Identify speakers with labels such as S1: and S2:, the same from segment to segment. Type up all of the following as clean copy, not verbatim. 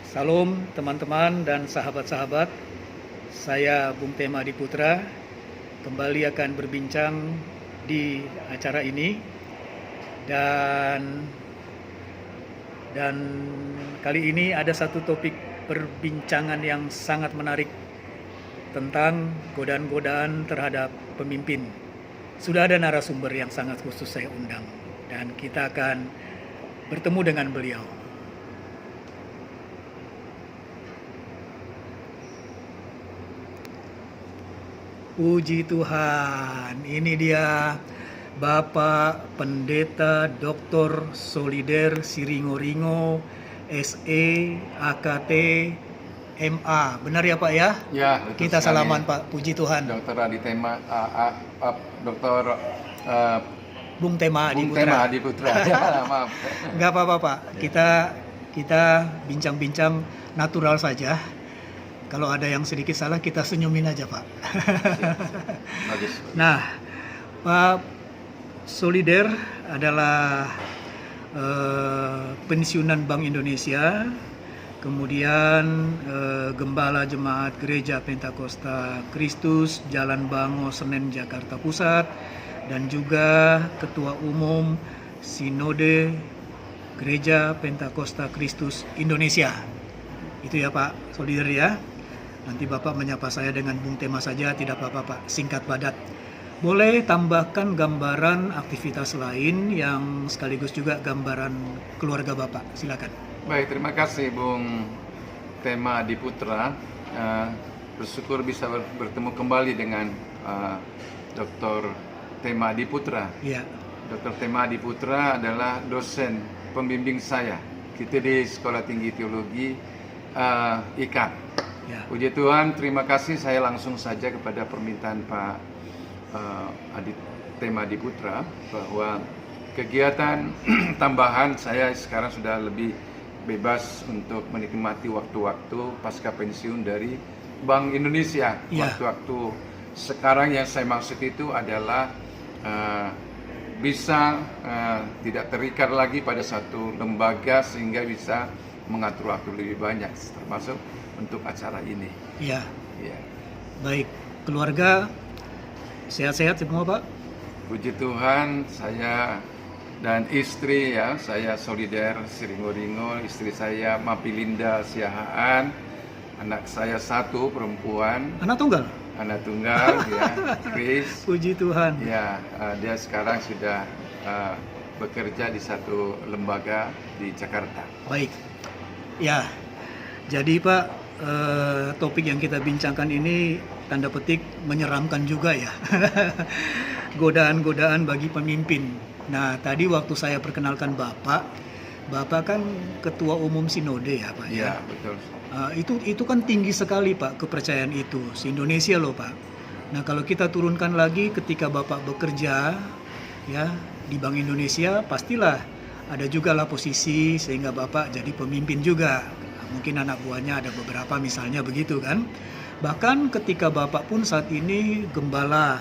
S1: Salam teman-teman dan sahabat-sahabat, saya Bung Tema Adiputra kembali akan berbincang di acara ini dan kali ini ada satu topik perbincangan yang sangat menarik tentang godaan-godaan terhadap pemimpin. Sudah ada narasumber yang sangat khusus saya undang dan kita akan bertemu dengan beliau. Puji Tuhan, ini dia Bapak Pendeta Dr. Solider Siringo-Ringo, SE, AKT, MA. Benar ya Pak ya?
S2: Ya, betul
S1: Kita
S2: sekali.
S1: salaman Pak, puji Tuhan.
S2: Dr. Aditema, Dr.
S1: Bung Tema
S2: Bung Tema
S1: Adiputra.
S2: Adiputra. Ya, maaf.
S1: Enggak apa-apa Pak, kita bincang-bincang natural saja. Kalau ada yang sedikit salah kita senyumin aja Pak.
S2: Bagus.
S1: Nah, Pak Solider adalah pensiunan Bank Indonesia, kemudian Gembala Jemaat Gereja Pentakosta Kristus Jalan Bango Senen Jakarta Pusat, dan juga Ketua Umum Sinode Gereja Pentakosta Kristus Indonesia. Itu ya Pak Solider ya. Nanti Bapak menyapa saya dengan Bung Tema saja, tidak apa-apa Pak, singkat padat. Boleh tambahkan gambaran aktivitas lain yang sekaligus juga gambaran keluarga Bapak, silakan.
S2: Baik, terima kasih Bung Tema Adiputra. Bersyukur bisa bertemu kembali dengan Dr. Tema Adiputra.
S1: Ya.
S2: Dr. Tema Adiputra adalah dosen pembimbing saya. Kita di Sekolah Tinggi Teologi IKAN.
S1: Ya.
S2: Puji Tuhan, terima kasih. Saya langsung saja kepada permintaan Pak Tema Adiputra bahwa kegiatan tambahan saya sekarang sudah lebih bebas untuk menikmati waktu-waktu pasca pensiun dari Bank Indonesia.
S1: Ya.
S2: Waktu-waktu sekarang yang saya maksud itu adalah bisa tidak terikat lagi pada satu lembaga sehingga bisa mengatur waktu lebih banyak, termasuk untuk acara ini.
S1: Ya.
S2: Ya.
S1: Baik, keluarga sehat-sehat semua Pak?
S2: Puji Tuhan, saya dan istri ya, saya Solider Siringo-Ringo, istri saya Mapilinda Siahaan, anak saya satu perempuan,
S1: Anak tunggal?
S2: anak tunggal ya, Chris.
S1: Puji Tuhan.
S2: Ya, dia sekarang sudah bekerja di satu lembaga di Jakarta.
S1: Baik. Ya. Jadi Pak, topik yang kita bincangkan ini tanda petik menyeramkan juga ya. Godaan-godaan bagi pemimpin. Nah, tadi waktu saya perkenalkan Bapak kan ketua umum sinode ya Pak ya.
S2: Ya, betul.
S1: Itu kan tinggi sekali Pak kepercayaan itu, se-Indonesia loh Pak. Nah, kalau kita turunkan lagi ketika Bapak bekerja ya di Bank Indonesia, pastilah ada juga lah posisi sehingga Bapak jadi pemimpin juga. Mungkin anak buahnya ada beberapa misalnya begitu kan. Bahkan ketika Bapak pun saat ini gembala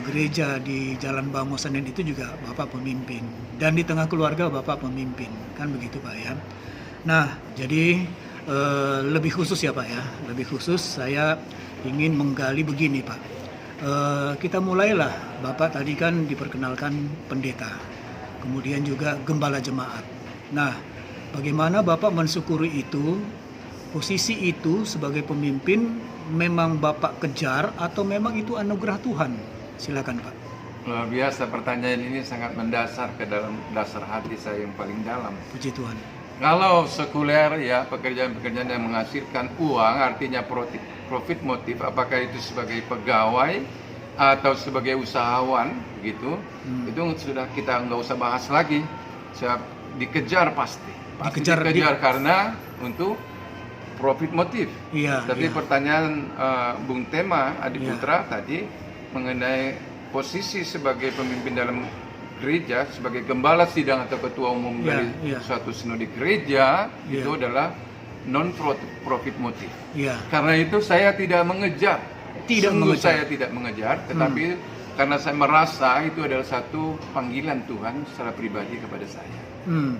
S1: gereja di Jalan Bango Senen itu juga Bapak pemimpin. Dan di tengah keluarga Bapak pemimpin. Kan begitu Pak ya. Nah, jadi lebih khusus ya Pak ya. Lebih khusus saya ingin menggali begini Pak. Kita mulailah, Bapak tadi kan diperkenalkan pendeta. Kemudian juga gembala jemaat. Nah, bagaimana Bapak mensyukuri itu, posisi itu sebagai pemimpin memang Bapak kejar atau memang itu anugerah Tuhan? Silakan Pak.
S2: Luar biasa, pertanyaan ini sangat mendasar ke dalam dasar hati saya yang paling dalam.
S1: Puji Tuhan.
S2: Kalau sekuler ya, pekerjaan-pekerjaan yang menghasilkan uang artinya profit motif, apakah itu sebagai pegawai atau sebagai usahawan begitu, itu sudah kita nggak usah bahas lagi. Siap dikejar pasti dikejar karena untuk profit motif.
S1: Iya.
S2: Tapi
S1: iya.
S2: pertanyaan Bung Tema Adiputra tadi mengenai posisi sebagai pemimpin dalam gereja, sebagai gembala sidang atau ketua umum dari suatu sinode gereja, itu adalah non profit motif.
S1: Iya.
S2: Karena itu saya tidak mengejar. Saya tidak mengejar, tetapi karena saya merasa itu adalah satu panggilan Tuhan secara pribadi kepada saya.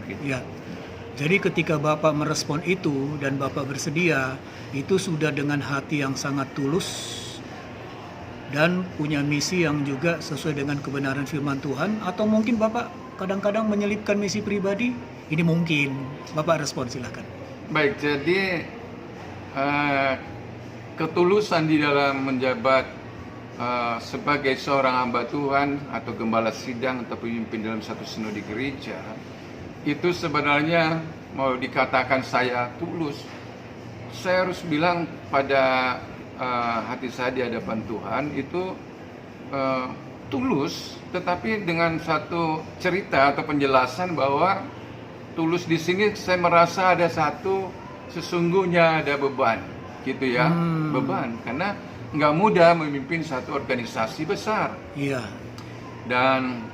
S1: Gitu. Ya. Jadi ketika Bapak merespon itu dan Bapak bersedia, itu sudah dengan hati yang sangat tulus dan punya misi yang juga sesuai dengan kebenaran firman Tuhan, atau mungkin Bapak kadang-kadang menyelipkan misi pribadi? Ini mungkin. Bapak respon silakan.
S2: Baik, jadi ketulusan di dalam menjabat sebagai seorang hamba Tuhan atau gembala sidang atau pemimpin dalam satu sinode gereja, itu sebenarnya mau dikatakan saya tulus, saya harus bilang pada hati saya di hadapan Tuhan itu tulus, tetapi dengan satu cerita atau penjelasan bahwa tulus di sini saya merasa ada satu, sesungguhnya ada beban, gitu ya, beban, karena nggak mudah memimpin satu organisasi besar.
S1: Iya.
S2: Dan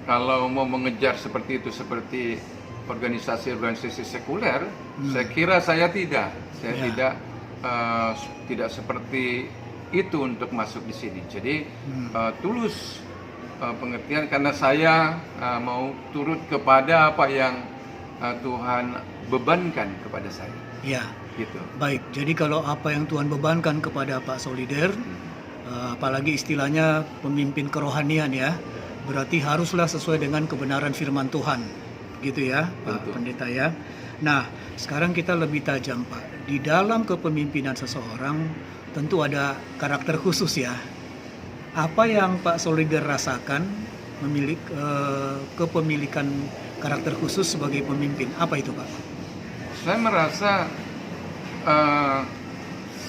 S2: kalau mau mengejar seperti itu, seperti organisasi-organisasi sekuler, saya kira saya tidak seperti itu untuk masuk di sini. Jadi tulus pengertian karena saya mau turut kepada apa yang Tuhan bebankan kepada saya.
S1: Ya.
S2: Gitu.
S1: Baik, jadi kalau apa yang Tuhan bebankan kepada Pak Solider, apalagi istilahnya pemimpin kerohanian ya, berarti haruslah sesuai dengan kebenaran firman Tuhan, gitu ya, Pak Pendeta ya. Nah, sekarang kita lebih tajam Pak. Di dalam kepemimpinan seseorang tentu ada karakter khusus ya. Apa yang Pak Solider rasakan kepemilikan karakter khusus sebagai pemimpin? Apa itu Pak?
S2: Saya merasa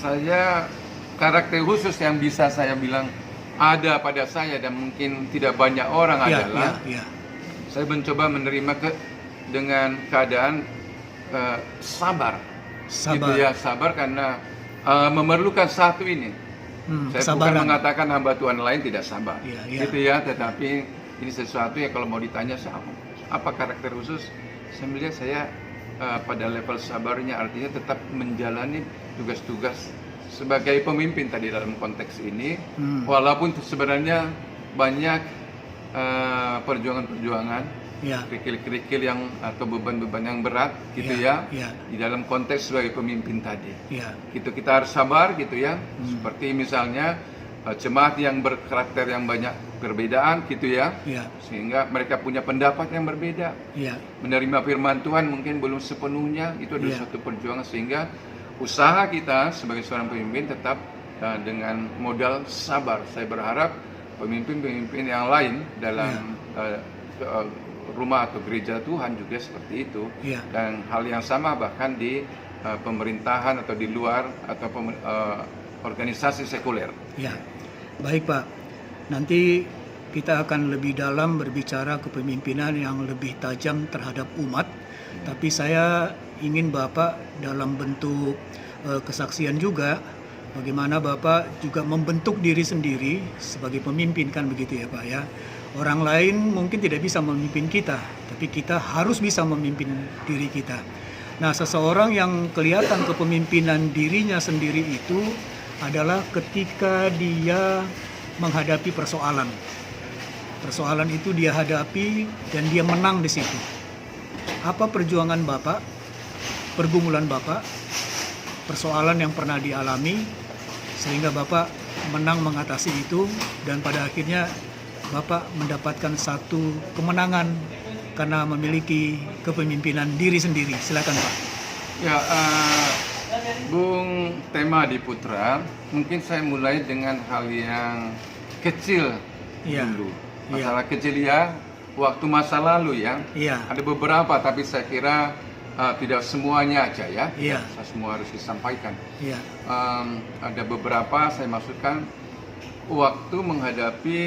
S2: saya karakter khusus yang bisa saya bilang ada pada saya dan mungkin tidak banyak orang adalah saya mencoba menerima dengan keadaan sabar. Gitu ya, sabar karena memerlukan satu ini. Saya bukan mengatakan hamba Tuhan lain tidak sabar, gitu ya, tetapi ini sesuatu yang kalau mau ditanya apa karakter khusus, saya melihat saya pada level sabarnya, artinya tetap menjalani tugas-tugas sebagai pemimpin tadi dalam konteks ini, walaupun sebenarnya banyak perjuangan-perjuangan, kerikil-kerikil yang atau beban-beban yang berat, gitu di dalam konteks sebagai pemimpin tadi. Gitu kita harus sabar, gitu ya. Seperti misalnya jemaat yang berkarakter yang banyak perbedaan, gitu ya, sehingga mereka punya pendapat yang berbeda. Menerima firman Tuhan mungkin belum sepenuhnya, itu adalah suatu perjuangan, sehingga usaha kita sebagai seorang pemimpin tetap dengan modal sabar. Saya berharap pemimpin-pemimpin yang lain dalam rumah atau gereja Tuhan juga seperti itu, dan hal yang sama bahkan di pemerintahan atau di luar atau organisasi sekuler.
S1: Ya, baik Pak. Nanti kita akan lebih dalam berbicara kepemimpinan yang lebih tajam terhadap umat. Tapi saya ingin Bapak dalam bentuk kesaksian juga, bagaimana Bapak juga membentuk diri sendiri sebagai pemimpin, kan begitu ya Pak ya. Orang lain mungkin tidak bisa memimpin kita, tapi kita harus bisa memimpin diri kita. Nah, seseorang yang kelihatan kepemimpinan dirinya sendiri itu adalah ketika dia menghadapi persoalan. Persoalan itu dia hadapi dan dia menang di situ. Apa perjuangan Bapak, pergumulan Bapak, persoalan yang pernah dialami sehingga Bapak menang mengatasi itu dan pada akhirnya Bapak mendapatkan satu kemenangan karena memiliki kepemimpinan diri sendiri. Silakan Pak.
S2: Ya, Bung Tema di Putra, mungkin saya mulai dengan hal yang kecil dulu. Masalah kecil ya, waktu masa lalu ya. Ada beberapa, tapi saya kira tidak semuanya aja ya. Saya semua harus disampaikan. Ada beberapa saya maksudkan waktu menghadapi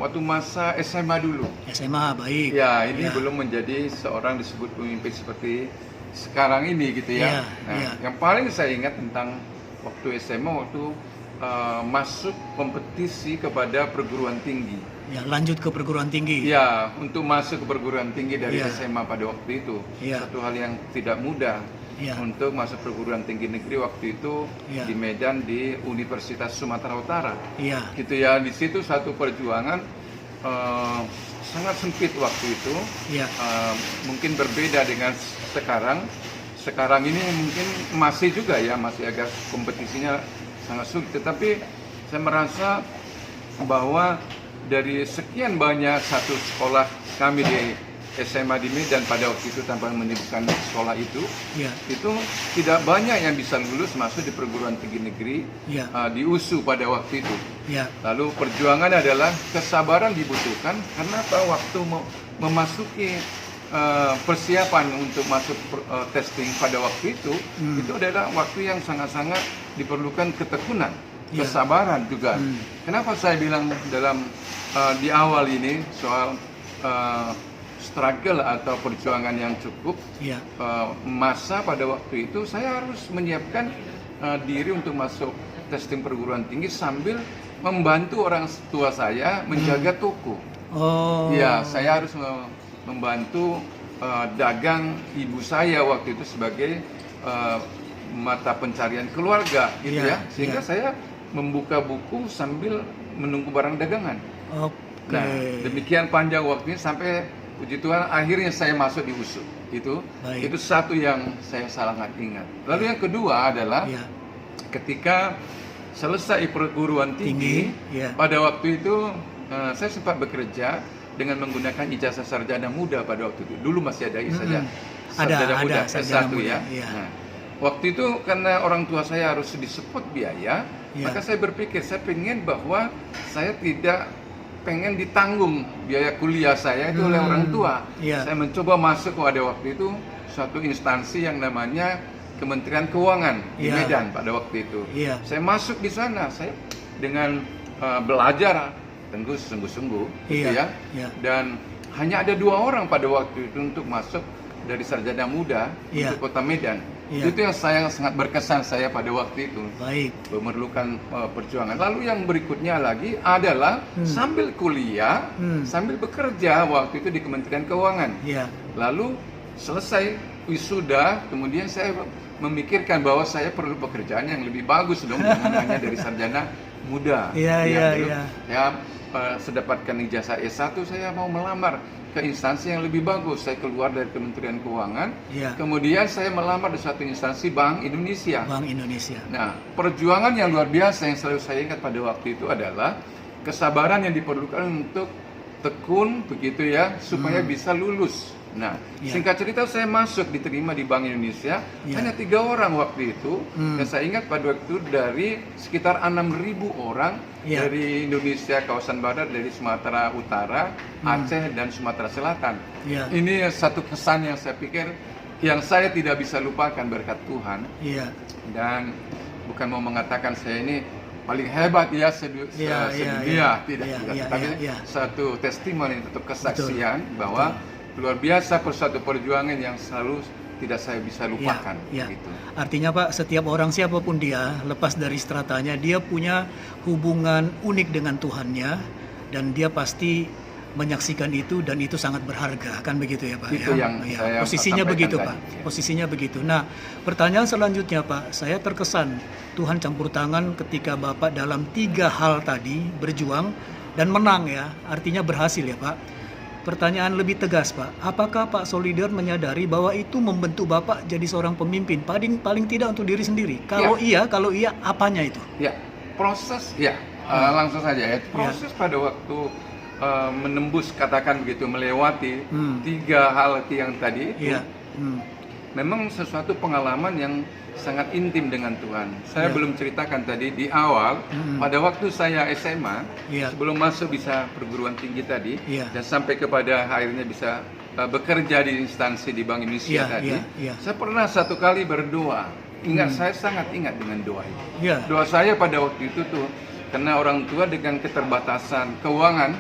S2: waktu masa SMA dulu. SMA, baik. Ya, ini belum menjadi seorang disebut pemimpin seperti sekarang ini gitu ya. Yang paling saya ingat tentang waktu SMA, waktu masuk kompetisi kepada perguruan tinggi. Lanjut ke perguruan tinggi. Ya, untuk masuk ke perguruan tinggi dari SMA pada waktu itu. Satu hal yang tidak mudah untuk masuk perguruan tinggi negeri waktu itu di Medan, di Universitas Sumatera Utara. Gitu ya, di situ satu perjuangan sangat sempit waktu itu.
S1: Iya.
S2: Mungkin berbeda dengan sekarang. Sekarang ini mungkin masih juga ya, masih agak kompetisinya sangat sulit. Tetapi saya merasa bahwa dari sekian banyak satu sekolah kami di SMA di Medan pada waktu itu, tanpa menyebutkan sekolah itu tidak banyak yang bisa lulus masuk di perguruan tinggi negeri di USU pada waktu itu. Lalu perjuangan adalah kesabaran dibutuhkan, karena waktu memasuki persiapan untuk masuk testing pada waktu itu adalah waktu yang sangat-sangat diperlukan ketekunan, kesabaran juga. Kenapa saya bilang dalam di awal ini soal struggle atau perjuangan yang cukup masa pada waktu itu, saya harus menyiapkan diri untuk masuk testing perguruan tinggi sambil membantu orang tua saya menjaga toko. Saya harus membantu dagang ibu saya waktu itu sebagai mata pencarian keluarga, gitu ya. Sehingga saya membuka buku sambil menunggu barang dagangan. Nah, demikian panjang waktunya sampai puji Tuhan akhirnya saya masuk di USU. Itu satu yang saya sangat ingat. Lalu yang kedua adalah ketika selesai perguruan tinggi, pada waktu itu saya sempat bekerja dengan menggunakan ijazah sarjana muda pada waktu itu. Dulu masih ada ijazah sarjana muda S1 ya. Nah, waktu itu karena orang tua saya harus disuport biaya, maka saya berpikir saya pengen bahwa saya tidak pengen ditanggung biaya kuliah saya itu oleh orang tua. Saya mencoba masuk pada waktu itu suatu instansi yang namanya Kementerian Keuangan di Medan pada waktu itu. Saya masuk di sana, saya dengan belajar tentu sungguh-sungguh, gitu ya. Dan hanya ada 2 orang pada waktu itu untuk masuk dari sarjana muda untuk Kota Medan. Itu yang sangat berkesan saya pada waktu itu. Memerlukan perjuangan. Lalu yang berikutnya lagi adalah sambil kuliah, sambil bekerja waktu itu di Kementerian Keuangan. Lalu selesai wisuda, kemudian saya memikirkan bahwa saya perlu pekerjaan yang lebih bagus dong, dengan hanya dari sarjana muda. Saya sedapatkan ijazah S1, saya mau melamar ke instansi yang lebih bagus. Saya keluar dari Kementerian Keuangan, kemudian saya melamar di satu instansi Bank Indonesia. Nah, perjuangan yang luar biasa yang selalu saya ingat pada waktu itu adalah kesabaran yang diperlukan untuk tekun begitu ya, supaya bisa lulus. Nah, singkat cerita saya masuk, diterima di Bank Indonesia, hanya 3 orang waktu itu. Dan saya ingat pada waktu itu dari sekitar 6.000 orang dari Indonesia, kawasan barat, dari Sumatera Utara, Aceh, dan Sumatera Selatan. Ini satu kesan yang saya pikir yang saya tidak bisa lupakan berkat Tuhan. Dan bukan mau mengatakan saya ini paling hebat ya sedunia, tidak. Tapi satu testimoni, untuk kesaksian bahwa luar biasa suatu perjuangan yang selalu tidak saya bisa lupakan. Gitu.
S1: Artinya Pak, setiap orang siapapun dia, lepas dari stratanya, dia punya hubungan unik dengan Tuhannya, dan dia pasti menyaksikan itu, dan itu sangat berharga, kan begitu ya Pak?
S2: Itu yang saya
S1: posisinya begitu
S2: tadi,
S1: Pak. Posisinya begitu. Nah, pertanyaan selanjutnya Pak, saya terkesan Tuhan campur tangan ketika Bapak dalam 3 hal tadi berjuang dan menang ya, artinya berhasil ya Pak. Pertanyaan lebih tegas Pak, apakah Pak Solider menyadari bahwa itu membentuk Bapak jadi seorang pemimpin, paling tidak untuk diri sendiri? Kalau iya, apanya itu?
S2: Proses langsung saja ya. Proses pada waktu menembus, katakan begitu, melewati 3 hal yang tadi itu, memang sesuatu pengalaman yang sangat intim dengan Tuhan. Saya belum ceritakan tadi di awal, pada waktu saya SMA, sebelum masuk bisa perguruan tinggi tadi, dan sampai kepada akhirnya bisa bekerja di instansi di Bank Indonesia tadi, saya pernah satu kali berdoa. Saya sangat ingat dengan doa itu. Doa saya pada waktu itu tuh, karena orang tua dengan keterbatasan keuangan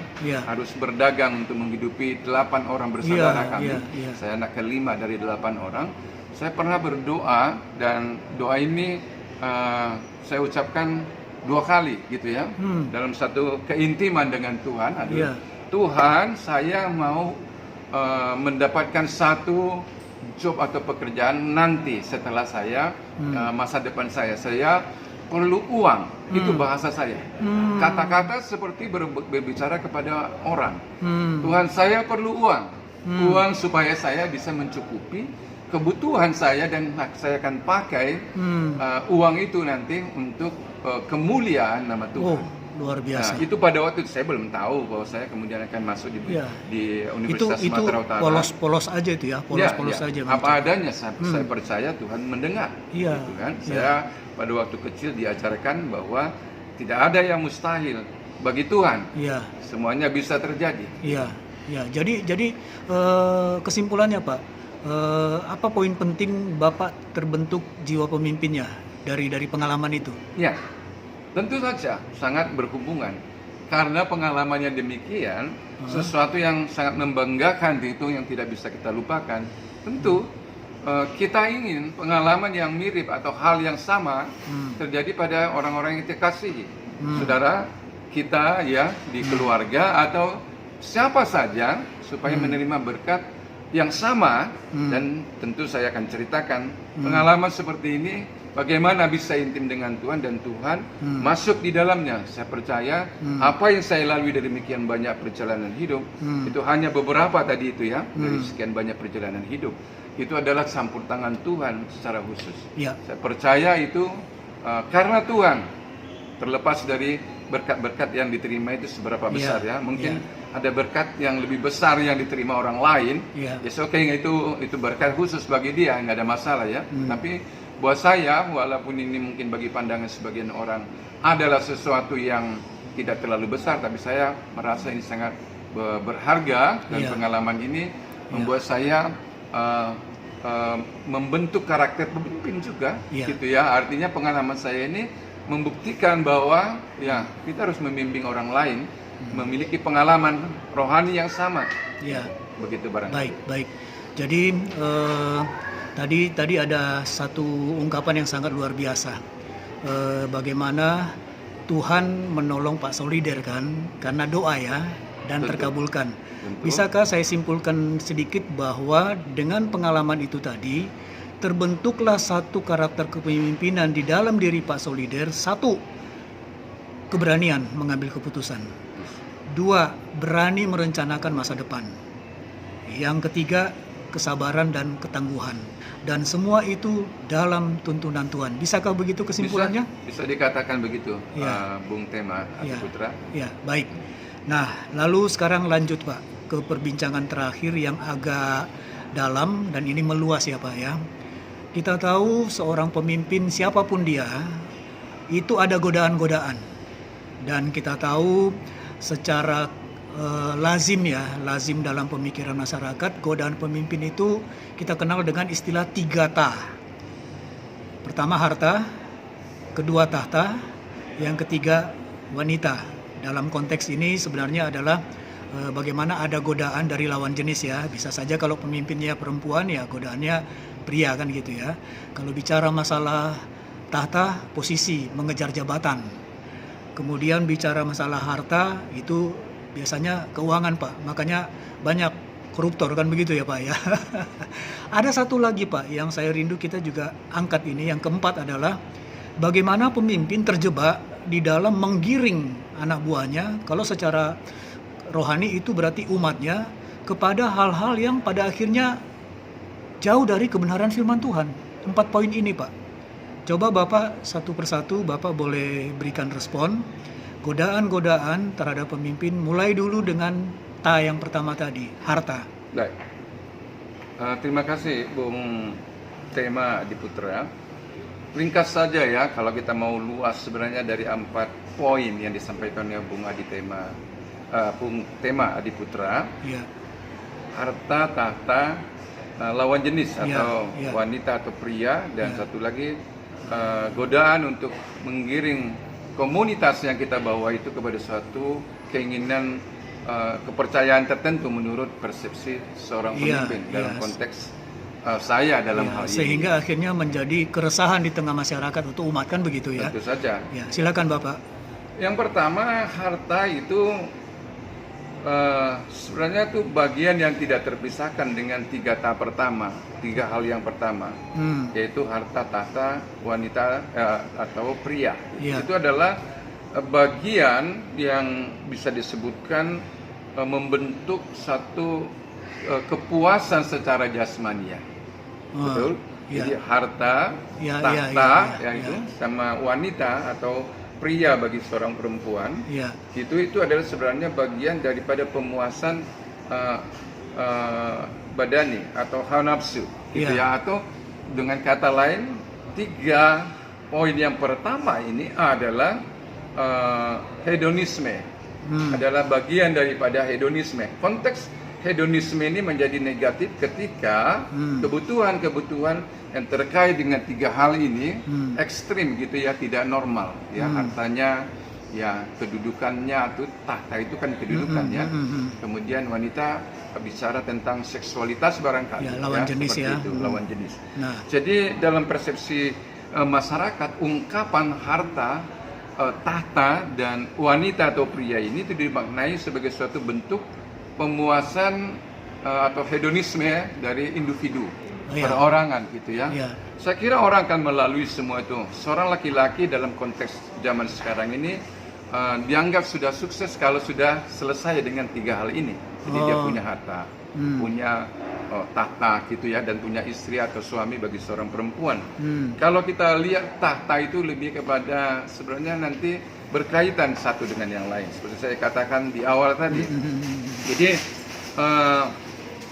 S2: harus berdagang untuk menghidupi 8 orang bersaudara kami. Saya anak kelima dari 8 orang. Saya pernah berdoa, dan doa ini saya ucapkan 2 kali gitu ya, dalam satu keintiman dengan Tuhan adalah Tuhan, saya mau mendapatkan satu job atau pekerjaan nanti setelah saya masa depan saya perlu uang. Itu bahasa saya.
S1: Hmm.
S2: Kata-kata seperti berbicara kepada orang.
S1: Hmm.
S2: Tuhan, saya perlu uang. Uang supaya saya bisa mencukupi kebutuhan saya, dan saya akan pakai uang itu nanti untuk kemuliaan nama Tuhan.
S1: Oh, luar biasa.
S2: Nah, itu pada waktu itu saya belum tahu bahwa saya kemudian akan masuk di Universitas
S1: itu
S2: Sumatera Utara.
S1: Polos-polos aja itu ya, polos-polos aja.
S2: Apa adanya, saya percaya Tuhan mendengar.
S1: Iya.
S2: Gitu kan? Saya pada waktu kecil diajarkan bahwa tidak ada yang mustahil bagi Tuhan.
S1: Iya.
S2: Semuanya bisa terjadi.
S1: Iya. Ya, jadi kesimpulannya Pak, apa poin penting Bapak terbentuk jiwa pemimpinnya dari pengalaman itu?
S2: Ya, tentu saja sangat berhubungan. Karena pengalamannya demikian, sesuatu yang sangat membanggakan itu yang tidak bisa kita lupakan. Tentu kita ingin pengalaman yang mirip atau hal yang sama terjadi pada orang-orang yang kita kasihi. Saudara kita ya di keluarga atau siapa saja, supaya menerima berkat yang sama. Dan tentu saya akan ceritakan pengalaman seperti ini, bagaimana bisa intim dengan Tuhan dan Tuhan masuk di dalamnya. Saya percaya apa yang saya lalui dari demikian banyak perjalanan hidup, itu hanya beberapa tadi itu ya, dari sekian banyak perjalanan hidup, itu adalah campur tangan Tuhan secara khusus. Saya percaya itu karena Tuhan, terlepas dari berkat-berkat yang diterima itu seberapa besar ya, mungkin ada berkat yang lebih besar yang diterima orang lain, itu berkat khusus bagi dia, nggak ada masalah ya. Tapi buat saya, walaupun ini mungkin bagi pandangan sebagian orang adalah sesuatu yang tidak terlalu besar, tapi saya merasa ini sangat berharga, dan pengalaman ini membuat saya membentuk karakter pemimpin juga, gitu ya. Artinya pengalaman saya ini membuktikan bahwa ya kita harus membimbing orang lain memiliki pengalaman rohani yang sama. Begitu barangkali.
S1: Baik. Jadi tadi ada satu ungkapan yang sangat luar biasa. Bagaimana Tuhan menolong Pak Solider kan karena doa ya, dan terkabulkan. Bisakah saya simpulkan sedikit bahwa dengan pengalaman itu tadi terbentuklah satu karakter kepemimpinan di dalam diri Pak Solider. Satu, keberanian mengambil keputusan. Dua, berani merencanakan masa depan. Yang ketiga, kesabaran dan ketangguhan. Dan semua itu dalam tuntunan Tuhan. Bisakah begitu kesimpulannya?
S2: Bisa dikatakan begitu, Bung Tema Adiputra.
S1: Ya, baik. Nah, lalu sekarang lanjut Pak ke perbincangan terakhir yang agak dalam, dan ini meluas ya Pak ya. Kita tahu seorang pemimpin siapapun dia, itu ada godaan-godaan. Dan kita tahu secara lazim dalam pemikiran masyarakat, godaan pemimpin itu kita kenal dengan istilah 3 ta. Pertama harta, kedua tahta, yang ketiga wanita. Dalam konteks ini sebenarnya adalah bagaimana ada godaan dari lawan jenis ya. Bisa saja kalau pemimpinnya perempuan ya godaannya pria kan gitu ya. Kalau bicara masalah tahta, posisi, mengejar jabatan. Kemudian bicara masalah harta, itu biasanya keuangan Pak. Makanya banyak koruptor kan begitu ya Pak ya. Ada satu lagi Pak yang saya rindu kita juga angkat ini. Yang keempat adalah bagaimana pemimpin terjebak di dalam menggiring anak buahnya, kalau secara rohani itu berarti umatnya, kepada hal-hal yang pada akhirnya jauh dari kebenaran firman Tuhan. 4 poin ini Pak. Coba Bapak satu persatu Bapak boleh berikan respon. Godaan-godaan terhadap pemimpin, mulai dulu dengan ta yang pertama tadi, harta.
S2: Baik. Terima kasih Bung Tema Adiputra. Ringkas saja ya, kalau kita mau luas sebenarnya dari 4 poin yang disampaikan oleh Bung Tema Adiputra. Harta, tahta, lawan jenis atau wanita atau pria, dan satu lagi godaan untuk menggiring komunitas yang kita bawa itu kepada suatu keinginan kepercayaan tertentu menurut persepsi seorang pemimpin dalam konteks saya dalam hal ini.
S1: Sehingga akhirnya menjadi keresahan di tengah masyarakat atau umat kan begitu ya.
S2: Tentu saja.
S1: Silakan Bapak.
S2: Yang pertama, harta itu sebenarnya itu bagian yang tidak terpisahkan dengan 3 tahap pertama, 3 hal yang pertama, yaitu harta, tahta, wanita atau pria.
S1: Iya.
S2: Itu adalah bagian yang bisa disebutkan membentuk satu kepuasan secara jasmania. Betul?
S1: Iya.
S2: Jadi harta,
S1: Iya,
S2: tahta,
S1: iya,
S2: itu
S1: iya.
S2: sama wanita atau pria bagi seorang perempuan,
S1: Iya.
S2: itu adalah sebenarnya bagian daripada pemuasan badani atau hawa nafsu, gitu
S1: Iya.
S2: ya. Atau dengan kata lain, 3 poin yang pertama ini adalah hedonisme, adalah bagian daripada hedonisme. Konteks hedonisme ini menjadi negatif ketika kebutuhan-kebutuhan yang terkait dengan 3 hal ini ekstrim gitu ya, tidak normal ya, hartanya ya, kedudukannya atau tahta itu kan kedudukannya. Kemudian wanita bicara tentang seksualitas barangkali
S1: Ya, lawan jenis
S2: seperti
S1: ya.
S2: itu, lawan jenis.
S1: Nah,
S2: Jadi dalam persepsi masyarakat, ungkapan harta, tahta dan wanita atau pria ini itu dimaknai sebagai suatu bentuk pemuasan atau hedonisme dari individu,
S1: Iya.
S2: perorangan gitu ya.
S1: Iya.
S2: Saya kira orang akan melalui semua itu. Seorang laki-laki dalam konteks zaman sekarang ini dianggap sudah sukses kalau sudah selesai dengan 3 hal ini. Jadi dia punya harta, punya tahta gitu ya, dan punya istri atau suami bagi seorang perempuan. Kalau kita lihat tahta itu lebih kepada sebenarnya nanti berkaitan satu dengan yang lain, seperti saya katakan di awal tadi. Jadi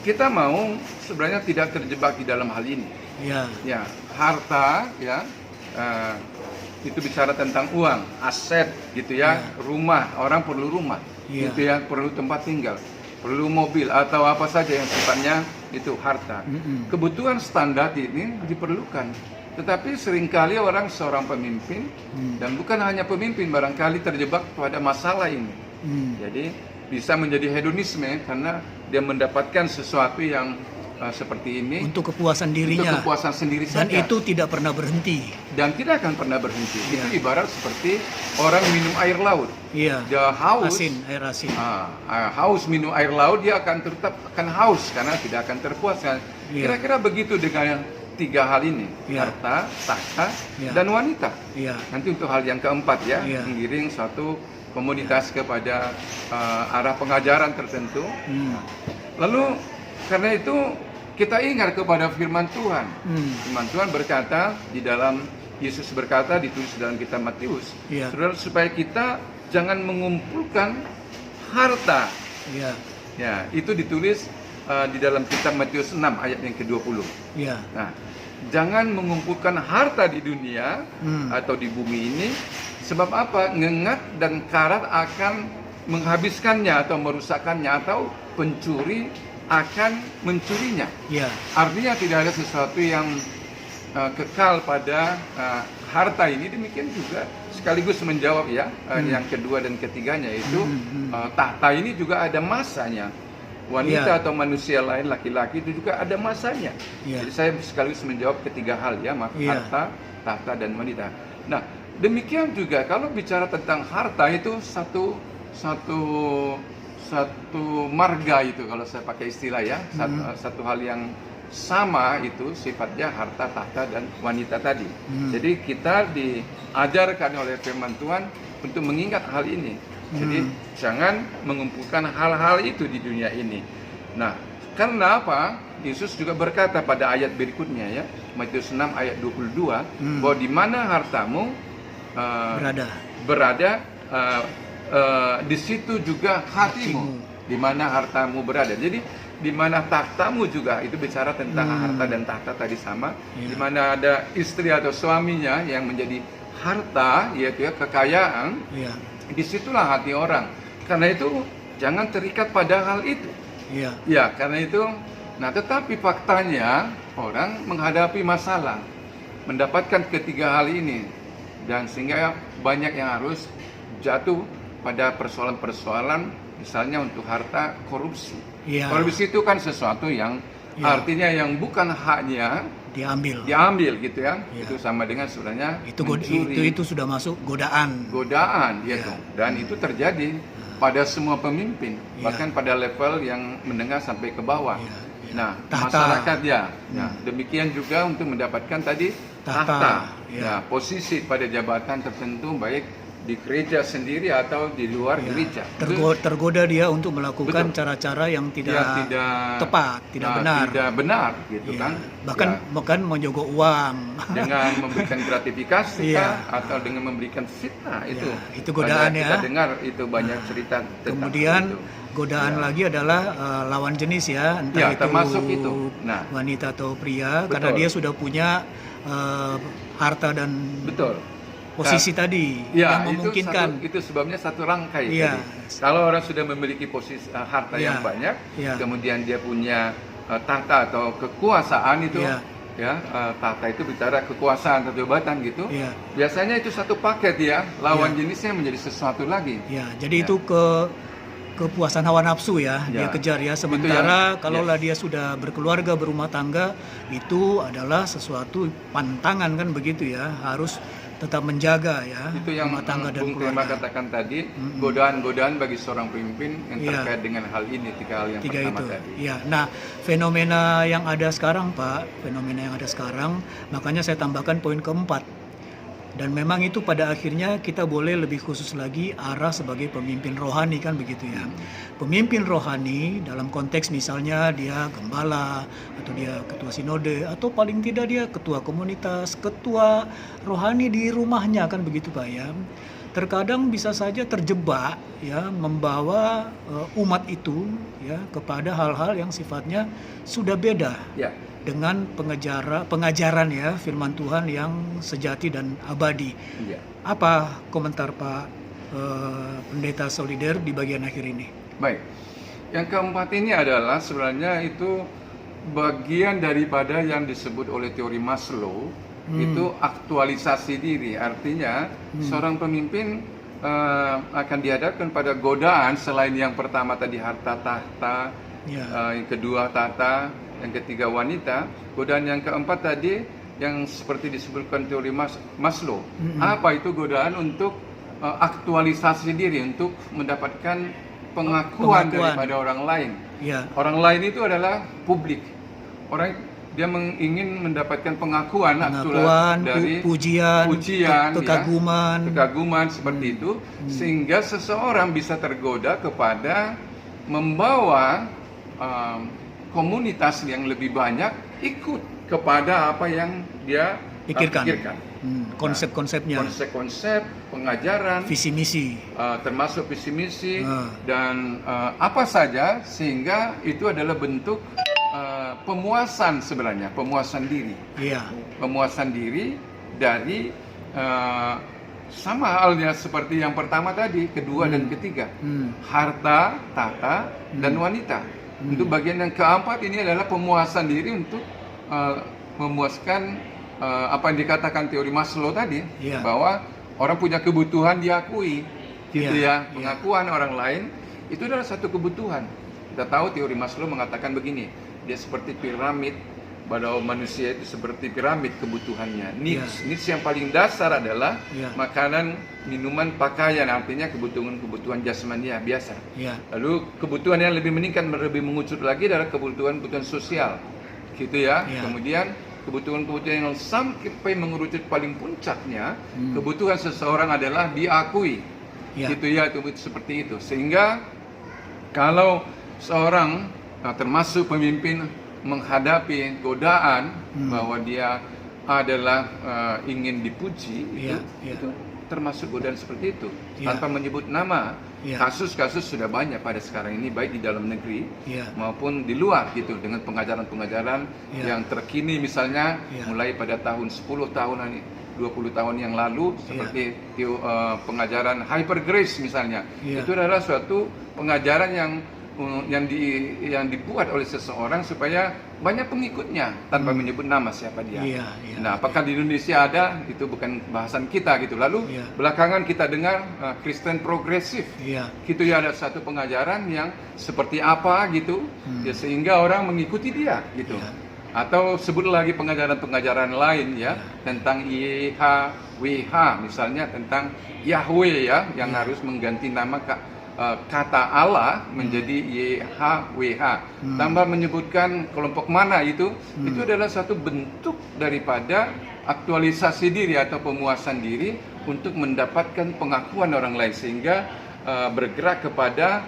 S2: kita mau sebenarnya tidak terjebak di dalam hal ini.
S1: iya.
S2: Ya, harta ya itu bicara tentang uang, aset gitu ya, rumah, orang perlu rumah,
S1: Iya.
S2: gitu ya, perlu tempat tinggal, perlu mobil atau apa saja yang sifatnya itu harta. Kebutuhan standar ini diperlukan, tetapi seringkali orang seorang pemimpin dan bukan hanya pemimpin barangkali terjebak pada masalah ini. Jadi bisa menjadi hedonisme karena dia mendapatkan sesuatu yang seperti ini
S1: Untuk kepuasan
S2: untuk
S1: dirinya.
S2: kepuasan sendiri
S1: Dan
S2: saja
S1: itu tidak pernah berhenti.
S2: dan tidak akan pernah berhenti.
S1: Iya.
S2: Itu ibarat seperti orang minum air laut.
S1: Iya.
S2: Dia haus,
S1: Air asin.
S2: haus minum air laut, dia akan tetap akan haus karena tidak akan terpuaskan.
S1: Iya.
S2: Kira-kira begitu dengan 3 hal ini,
S1: Iya.
S2: harta, tahta,
S1: Iya.
S2: dan wanita.
S1: Iya.
S2: Nanti untuk hal yang keempat ya,
S1: Iya.
S2: mengiring suatu komunitas kepada arah pengajaran tertentu. Lalu karena itu kita ingat kepada firman Tuhan. Firman Tuhan berkata di dalam, Yesus berkata ditulis dalam kitab Matius,
S1: Iya.
S2: saudara, supaya kita jangan mengumpulkan harta.
S1: Iya.
S2: Ya, itu ditulis di dalam kitab Matius 6 ayat yang ke-20.
S1: Iya.
S2: Nah, jangan mengumpulkan harta di dunia atau di bumi ini, sebab apa? Ngengat dan karat akan menghabiskannya atau merusakkannya, atau pencuri akan mencurinya.
S1: Iya.
S2: Artinya tidak ada sesuatu yang kekal pada harta ini. Demikian juga sekaligus menjawab ya yang kedua dan ketiganya, yaitu tahta ini juga ada masanya. Wanita atau manusia lain, laki-laki itu juga ada masanya.
S1: Iya.
S2: Jadi saya sekaligus menjawab ketiga hal ya, harta, tahta, dan wanita. Nah, demikian juga kalau bicara tentang harta itu satu marga itu, kalau saya pakai istilah ya, satu hal yang sama itu sifatnya harta, tahta, dan wanita tadi. Jadi kita diajarkan oleh firman Tuhan untuk mengingat hal ini. Jadi jangan mengumpulkan hal-hal itu di dunia ini. Nah, karena apa? Yesus juga berkata pada ayat berikutnya ya, Matius 6 ayat 22, bahwa di mana hartamu berada, di situ juga hatimu. Di mana hartamu berada. Jadi di mana tahtamu juga, itu bicara tentang harta dan tahta tadi sama. Di mana ada istri atau suaminya yang menjadi harta, yaitu ya kekayaan. Disitulah hati orang. Karena itu jangan terikat pada hal itu. Ya, karena itu. Nah, tetapi faktanya orang menghadapi masalah, mendapatkan ketiga hal ini, dan sehingga banyak yang harus jatuh pada persoalan-persoalan, misalnya untuk harta, korupsi. Korupsi itu kan sesuatu yang artinya yang bukan haknya diambil gitu ya. Itu sama dengan sebenarnya
S1: itu sudah masuk godaan
S2: ya. Dan itu terjadi pada semua pemimpin,
S1: Ya.
S2: bahkan pada level yang menengah sampai ke bawah.
S1: Ya, ya.
S2: Nah,
S1: Tahta.
S2: masyarakat ya. Nah, demikian juga untuk mendapatkan tadi
S1: Tahta.
S2: tahta.
S1: Ya.
S2: Nah, posisi pada jabatan tertentu baik di gereja sendiri atau di luar gereja.
S1: Tergoda dia untuk melakukan
S2: Betul.
S1: cara-cara yang tidak,
S2: Ya, tidak
S1: tepat, tidak benar.
S2: Tidak benar gitu
S1: Ya.
S2: kan.
S1: Bahkan menyogok uang.
S2: Dengan memberikan gratifikasi
S1: Iya.
S2: kah, atau dengan memberikan fitnah itu.
S1: itu godaan
S2: Banyak
S1: ya.
S2: Kita dengar itu banyak cerita tentang
S1: Kemudian
S2: itu.
S1: godaan
S2: Ya.
S1: lagi adalah lawan jenis ya, entah
S2: Ya,
S1: itu
S2: termasuk itu. Nah.
S1: wanita atau pria,
S2: Betul.
S1: karena dia sudah punya harta dan
S2: Betul.
S1: posisi tadi
S2: Ya,
S1: yang memungkinkan.
S2: itu sebabnya satu rangkai
S1: Iya.
S2: tadi. Kalau orang sudah memiliki posisi harta
S1: Iya.
S2: yang banyak,
S1: Iya.
S2: kemudian dia punya tahta atau kekuasaan itu,
S1: Iya.
S2: ya tahta itu bicara kekuasaan atau jabatan gitu.
S1: Iya.
S2: Biasanya itu satu paket ya, lawan jenisnya menjadi sesuatu lagi.
S1: Ya, jadi itu kepuasan hawa nafsu ya, dia
S2: Ya.
S1: kejar ya.
S2: Itu
S1: Sementara
S2: yang-
S1: kalaulah dia sudah berkeluarga, berumah tangga, itu adalah sesuatu pantangan kan begitu ya, harus tetap menjaga ya
S2: Itu yang
S1: rumah tangga dan
S2: Bung Tema
S1: keluarga.
S2: katakan tadi, godaan-godaan bagi seorang pemimpin yang
S1: Iya.
S2: terkait dengan hal ini, tiga hal yang
S1: Tiga
S2: pertama
S1: itu.
S2: tadi.
S1: Ya, nah fenomena yang ada sekarang Pak, fenomena yang ada sekarang, makanya saya tambahkan poin keempat. Dan memang itu pada akhirnya kita boleh lebih khusus lagi arah sebagai pemimpin rohani kan begitu ya. Pemimpin rohani dalam konteks misalnya dia gembala atau dia ketua sinode atau paling tidak dia ketua komunitas, ketua rohani di rumahnya kan begitu Pak ya. Terkadang bisa saja terjebak ya membawa umat itu ya kepada hal-hal yang sifatnya sudah beda
S2: Ya.
S1: dengan pengajaran ya firman Tuhan yang sejati dan abadi.
S2: Iya.
S1: Apa komentar Pak Pendeta Solider di bagian akhir ini?
S2: Baik. Yang keempat ini adalah sebenarnya itu bagian daripada yang disebut oleh teori Maslow, itu aktualisasi diri. Artinya seorang pemimpin akan dihadapkan pada godaan selain yang pertama tadi harta tahta,
S1: Ya.
S2: yang kedua tahta, yang ketiga wanita, godaan yang keempat tadi yang seperti disebutkan teori Maslow. Apa itu godaan untuk aktualisasi diri, untuk mendapatkan pengakuan daripada orang lain.
S1: Ya.
S2: Orang lain itu adalah publik. Dia ingin mendapatkan pengakuan dari
S1: pujian,
S2: kekaguman seperti itu, sehingga seseorang bisa tergoda kepada membawa komunitas yang lebih banyak ikut kepada apa yang dia pikirkan.
S1: Konsep-konsepnya,
S2: Konsep-konsep, pengajaran,
S1: visi misi.
S2: termasuk visi misi dan apa saja, sehingga itu adalah bentuk pemuasan sebenarnya, pemuasan diri.
S1: Iya.
S2: Pemuasan diri dari sama halnya seperti yang pertama tadi, kedua dan ketiga. Harta, tahta, dan wanita. Untuk bagian yang keempat ini adalah pemuasan diri untuk memuaskan apa yang dikatakan teori Maslow tadi, bahwa orang punya kebutuhan diakui, gitu ya. Pengakuan orang lain itu adalah satu kebutuhan. Kita tahu teori Maslow mengatakan begini, dia seperti piramid, bahwa manusia itu seperti piramid kebutuhannya. Needs yang paling dasar adalah makanan, minuman, pakaian, artinya kebutuhan jasmania biasa. Lalu kebutuhan yang lebih meningkat, lebih mengucut lagi adalah kebutuhan sosial, gitu ya. Kemudian kebutuhan yang sampai mengerucut paling puncaknya, kebutuhan seseorang adalah diakui, gitu ya. Itu seperti itu. Sehingga kalau seorang termasuk pemimpin menghadapi godaan bahwa dia adalah ingin dipuji, itu termasuk godaan seperti itu, tanpa menyebut nama. Kasus-kasus sudah banyak pada sekarang ini, baik di dalam negeri maupun di luar, gitu, dengan pengajaran-pengajaran yang terkini, misalnya mulai pada tahun 10 tahunan 20 tahun yang lalu, seperti pengajaran hyper grace misalnya. Itu adalah suatu pengajaran yang dibuat oleh seseorang supaya banyak pengikutnya tanpa menyebut nama siapa dia. Nah, apakah di Indonesia ada? Itu bukan bahasan kita, gitu. Lalu belakangan kita dengar Kristen progresif, gitu ya, ada satu pengajaran yang seperti apa, gitu, ya, sehingga orang mengikuti dia, gitu. Atau sebut lagi pengajaran-pengajaran lain ya, tentang YHWH misalnya, tentang Yahweh ya, yang harus mengganti nama kata Allah menjadi YHWH. Tanpa menyebutkan kelompok mana itu adalah satu bentuk daripada aktualisasi diri atau pemuasan diri untuk mendapatkan pengakuan orang lain, sehingga bergerak kepada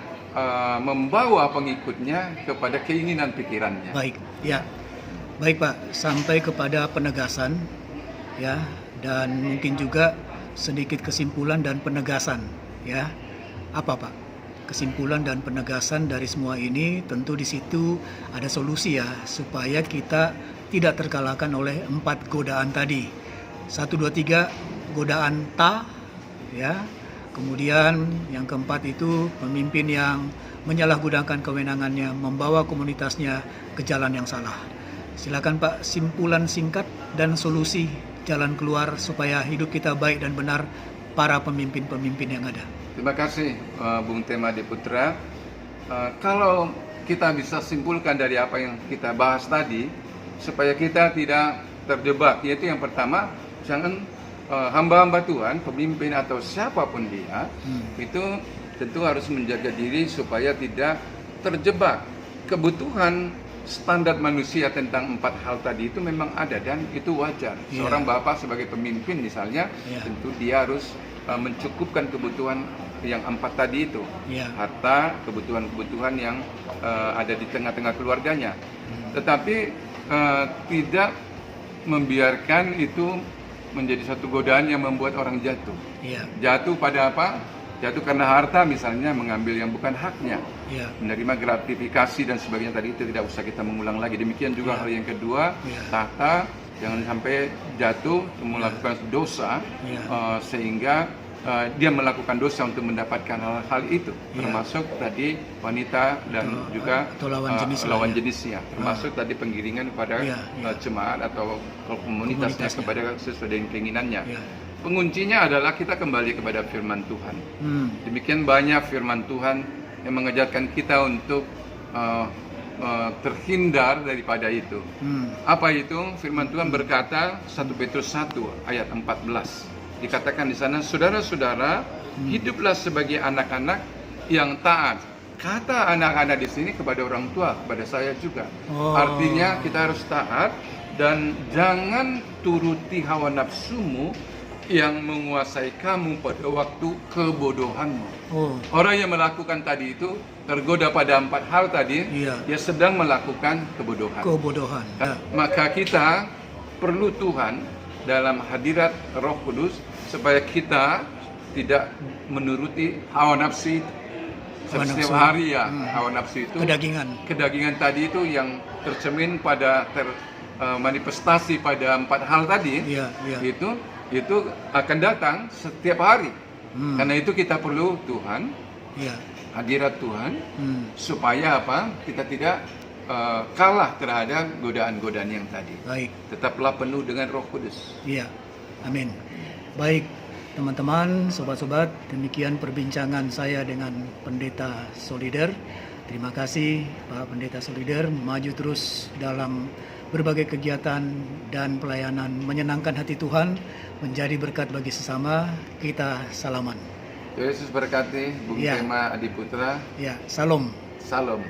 S2: membawa pengikutnya kepada keinginan pikirannya.
S1: Baik, ya. Baik Pak, sampai kepada penegasan ya, dan mungkin juga sedikit kesimpulan dan penegasan ya. Apa Pak? Kesimpulan dan penegasan dari semua ini, tentu di situ ada solusi ya, supaya kita tidak terkalahkan oleh 4 godaan tadi. 1, 2, 3 godaan ta ya. Kemudian yang keempat itu pemimpin yang menyalahgunakan kewenangannya, membawa komunitasnya ke jalan yang salah. Silakan Pak, simpulan singkat dan solusi jalan keluar supaya hidup kita baik dan benar para pemimpin-pemimpin yang ada.
S2: Terima kasih Bung Tema Diputra. Kalau kita bisa simpulkan dari apa yang kita bahas tadi, supaya kita tidak terjebak, yaitu yang pertama, jangan hamba-hamba Tuhan, pemimpin atau siapapun dia, itu tentu harus menjaga diri supaya tidak terjebak. Kebutuhan standar manusia tentang 4 hal tadi itu memang ada dan itu wajar. Seorang bapak sebagai pemimpin misalnya, tentu dia harus mencukupkan kebutuhan yang 4 tadi itu, harta, kebutuhan-kebutuhan yang ada di tengah-tengah keluarganya. Tetapi tidak membiarkan itu menjadi satu godaan yang membuat orang jatuh. Jatuh pada apa? Jatuh karena harta misalnya, mengambil yang bukan haknya, menerima gratifikasi dan sebagainya tadi, itu tidak usah kita mengulang lagi. Demikian juga hal yang kedua, tahta, jangan sampai jatuh melakukan dosa sehingga dia melakukan dosa untuk mendapatkan hal-hal itu, termasuk tadi wanita dan juga lawan jenisnya, termasuk tadi penggiringan kepada jemaat atau komunitasnya kepada sesuai dengan keinginannya. Penguncinya adalah kita kembali kepada firman Tuhan. Demikian banyak firman Tuhan yang mengajarkan kita untuk terhindar daripada itu. Apa itu? Firman Tuhan berkata 1 Petrus 1 ayat 14. Dikatakan di sana, saudara-saudara, hiduplah sebagai anak-anak yang taat. Kata anak-anak di sini kepada orang tua, kepada saya juga. Artinya kita harus taat dan jangan turuti hawa nafsumu yang menguasai kamu pada waktu kebodohanmu. Orang yang melakukan tadi itu tergoda pada 4 hal tadi, dia sedang melakukan kebodohan. Maka kita perlu Tuhan dalam hadirat Roh Kudus supaya kita tidak menuruti hawa nafsu setiap hari ya. Hawa nafsu itu kedagingan tadi itu yang tercermin pada manifestasi pada 4 hal tadi, itu akan datang setiap hari. Karena itu kita perlu Tuhan, hadirat Tuhan, supaya apa? Kita tidak kalah terhadap godaan-godaan yang tadi. Tetaplah penuh dengan Roh Kudus.
S1: Amin. Baik, teman-teman, sobat-sobat, demikian perbincangan saya dengan Pendeta Solider. Terima kasih Pak Pendeta Solider, maju terus dalam berbagai kegiatan dan pelayanan menyenangkan hati Tuhan, menjadi berkat bagi sesama. Kita salaman.
S2: Yesus berkati, Bung Tema Adiputra.
S1: Salam.
S2: Salam.